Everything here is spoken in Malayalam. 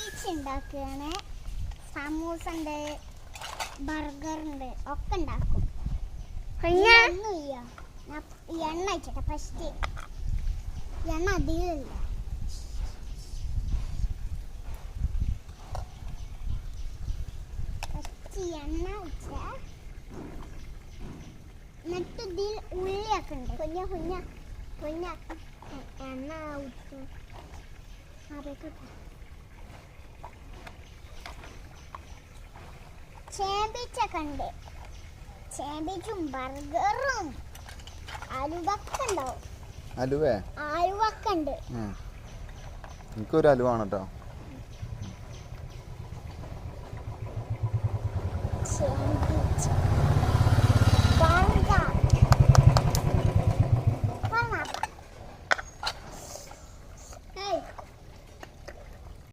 സാൻഡ്വിച്ച് ഉണ്ടാക്കുകയാണ്. സമൂസ ഉണ്ട്, ബർഗർ ഉണ്ട്, ഒക്കെ ഉണ്ടാക്കും. എണ്ണ വെച്ചിട്ട് ഫസ്റ്റ് എണ്ണ അധികമില്ല. ഫസ്റ്റ് എണ്ണ വെച്ച എന്നിട്ട് ഇതിൽ ഉള്ളിയൊക്കെ ഉണ്ട്. കുഞ്ഞ എണ്ണ ചേമ്പിച്ചൊക്കെ ഉണ്ട്. ചേമ്പിച്ചും ബർഗറും അലുവൊക്കെ ഉണ്ടാവും. അലുവൊക്കെ ഉണ്ട്. എനിക്കൊരു അലുവാണ് കേട്ടോ.